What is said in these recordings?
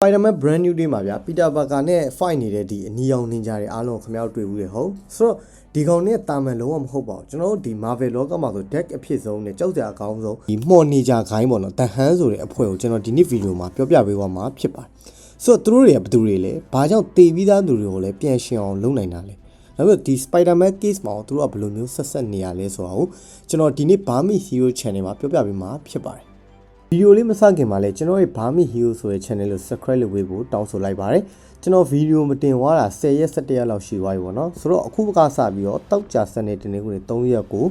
Spider-Man brand new တွေမှာဗျာ Peter Parker နဲ့ fight နေတဲ့ဒီအနီရောင် ninja တွေအားလုံးခင်ဗျားတို့တွေ့ဘူးလေဟုတ်ဆိုတော့ဒီကောင်နဲ့တာမန်လုံးဝမဟုတ်ပါဘူးကျွန်တော်တို့ဒီ Marvel လောကမှာဆို deck အဖြစ်ဆုံးနဲ့ကြောက်ကြအကောင်းဆုံးဒီမော်နေကြခိုင်းပေါ့နော်တဟန်းဆိုတဲ့အဖွဲ့ကိုကျွန်တော်ဒီနေ့ဗီဒီယိုမှာပြောပြပေးသွားမှာဖြစ်ပါတယ်ဆိုတော့သူတို့တွေကဘယ်သူတွေလဲဘာကြောင့်တေပြီးသားသူတွေကိုလည်းပြန်ရှင်အောင်လုပ်နိုင်တာလဲနောက်ပြီးဒီ Spider-Man case မှာသူတို့ကဘယ်လိုမျိုးဆက်နေရလဲဆိုတာကိုကျွန်တော်ဒီနေ့ Barmy Hero Channel မှာပြောပြပေးမှာဖြစ်ပါတယ်ဗီဒီယိုလေးမစခင်မှာလဲကျွန်တော်ရဲ့ Barmy Hero ဆိုတဲ့ channel ကို subscribe လုပ်ပေးဖို့တောင်းဆိုလိုက်ပါတယ်ကျွန်တော်ဗီဒီယိုမတင်သွားတာ10ရက်17ရက်လောက်ရှိသွားပြီပေါ့နော်ဆိုတော့အခုကစပြီးတော့တောက်ကြစနေတင်နေခုနေ3ရက်ကို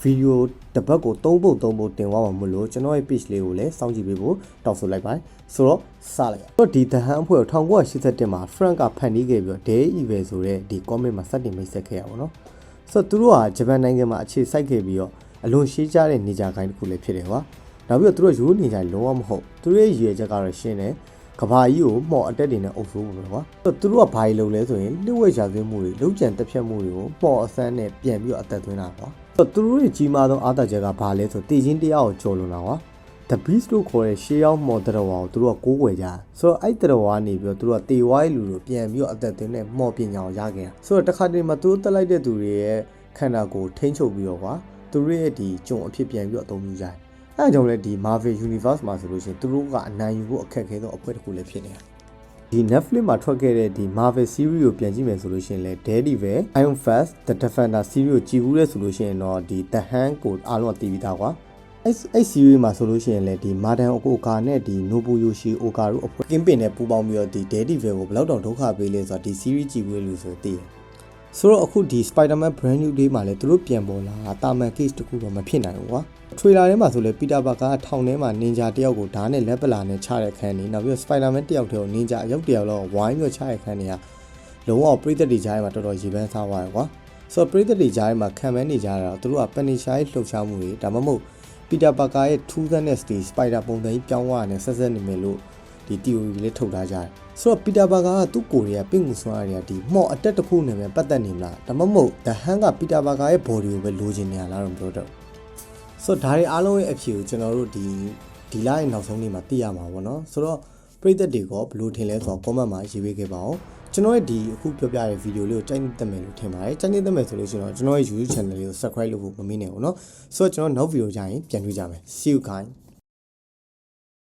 ဗီဒီယိုတစ်ပတ်ကို3ပုတ်တင်သွားမှာမလို့ကျွန်တော်ရဲ့ page လေးကိုလည်းစောင့်ကြည့်ပေးဖို့တောင်းဆိုလိုက်ပါတယ်ဆိုတော့စလိုက်ရအောင်ဒီတဟန်းအဖွဲ့ကို1987မှာ Frank ကဖန်တီးခဲ့ပြီးတော့ Day Evil ဆိုတဲ့ဒီ comment မှာစတင်မိတ်ဆက်ခဲ့ရပါတော့ဆိုတော့သူတို့ကဂျပန်နိုင်ငံမှာအခြေစိုက်ခဲ့ပြီးတော့အလွန်ရှေးကြတဲ့နေကြခိုင်းတစ်ခုလည်းဖြစ်တယ်ကွာနောက်ပြီးတော့သူတို့ရိုးနေကြလုံးဝမဟုတ်သူတို့ရဲ့ရည်ရွယ်ချက်ကတော့ရှင်းတယ်ကဘာကြီးကိုမှော်အတက်တွေနဲ့အုပ်စိုးဖို့ပဲကွာသူတို့ကဘာကြီးလုပ်လဲဆိုရင်လျှို့ဝှက်ရာသွင်းမှုတွေလုံးကျန်တက်ဖြတ်မှုတွေကိုမှော်အစမ်းနဲ့ပြန်ပြီးတော့အသက်သွင်းတာကွာသူတို့ရဲ့ကြီးမားသောအားသာချက်ကဘာလဲဆိုတည်ချင်းတရားကိုကြော်လွန်တာကွာ The Beast လို့ခေါ်တဲ့ရှေးရောက်မှော်တရဝါကိုသူတို့ကကိုးကွယ်ကြဆိုတော့အဲ့တရဝါကနေပြီးတော့သူတို့ကတေဝိုင်းလူတို့ပြန်ပြီးတော့အသက်သွင်းတဲ့မှော်ပညာကိုရခဲ့တာဆိုတော့တစ်ခါတည်းမှာသူတို့တက်လိုက်တဲ့သူတွေရဲ့ခန္ဓာကိုယ်ထိန်းချုပ်ပြီးတော့ကွာသူတို့ရဲ့ဒီဂျုံအဖြစ်ပြန်ပြီးတော့အသုံးပြုကြတယ်အဲကြောင့်လည်းဒီ Marvel Universe မှာဆိုလို့ရှိရင်သူတို့ကအနိုင်ယူဖို့အခက်အခဲသောအဖွဲ့တစ်ခုလည်းဖြစ်နေတာဒီ Netflix မှာထွက်ခဲ့တဲ့ဒီ Marvel series ကိုပြန်ကြည့်မယ်ဆိုလို့ရှိရင်လည်း Daredevil, Iron Fist, The Defender series ကိုကြည့်ဘူးလဲဆိုလို့ရှိရင်တော့ဒီ The Hand ကိုအားလုံးကသိပြီးသားကွာအဲ့ series မှာဆိုလို့ရှိရင်လည်းဒီ Martin Oka နဲ့ဒီ Nobuyoshi Oka တို့အဖွဲ့ကင်းပင်နဲ့ပူးပေါင်းပြီးတော့ဒီ Daredevil ကိုဘယ်လောက်တောင်ဒုက္ခပေးလဲဆိုတာဒီ series ကြည့်ဘူးလို့ဆိုသိတယ်ဆိုတော့အခုဒီ Spider-Man brand new day မှာလည်းသူတို့ပြန်ပေါ်လာတာမန် case တခုတော့မဖြစ်နိုင်ဘူးကွာထရေလာထဲမှာဆိုလဲပီတာပါကာကထောင်ထဲမှာနင်ဂျာတယောက်ကိုဓာတ်နဲ့လက်ပလာနဲ့ချတဲ့ခန်းနေနောက်ပြီးတော့ Spider-Man တယောက်တည်းကိုနင်ဂျာအယောက်တယောက်လောက်ဝိုင်းပြီးချတဲ့ခန်းနေကလုံးဝပရိသတ်တွေကြားထဲမှာတော်တော်ရေပန်းစားသွားတယ်ကွာဆိုတော့ပရိသတ်တွေကြားထဲမှာခံမန်းနေကြတာသူတို့ကပန်နီရှာရဲ့လှုပ်ရှားမှုတွေဒါမှမဟုတ်ပီတာပါကာရဲ့ထူးဆန်းတဲ့ Spider ပုံစံကြီးပြောင်းသွားတာနဲ့ဆက်ဆက်နေမယ်လို့ဒီ theory လေးထုတ်ထားကြတယ်ဆိုတော့ပီတာပါကာကသူ့ကိုယ်တွေကပင့်ကူဆွမ်းရတွေကဒီမှော့အတက်တစ်ခုနဲ့ပဲပတ်သက်နေမလားဒါမှမဟုတ် The Hand ကပီတာပါကာရဲ့ body ကိုပဲလိုချင်နေရလားတော့မပြောတော့ဆိုတော့ဒါတွေအားလုံးရဲ့အဖြေကိုကျွန်တော်တို့ဒီလရဲ့နောက်ဆုံးနေ့မှာသိရမှာပေါ့နော်ဆိုတော့ပရိသတ်တွေကဘယ်လိုထင်လဲဆိုတော့ comment မှာရေးပေးခဲ့ပါဦးကျွန်တော်ရဲ့ဒီအခုပြောပြတဲ့ဗီဒီယိုလေးကိုကြိုက်နေမယ်လို့ထင်ပါတယ်ကြိုက်နေမယ်ဆိုလို့ရှိရင်တော့ကျွန်တော်ရဲ့ YouTube channel လေးကို subscribe လုပ်ဖို့မမေ့နဲ့ဘူးเนาะဆိုတော့ကျွန်တော်နောက်ဗီဒီယိုကြရင်ပြန်တွေ့ကြမယ် see you guys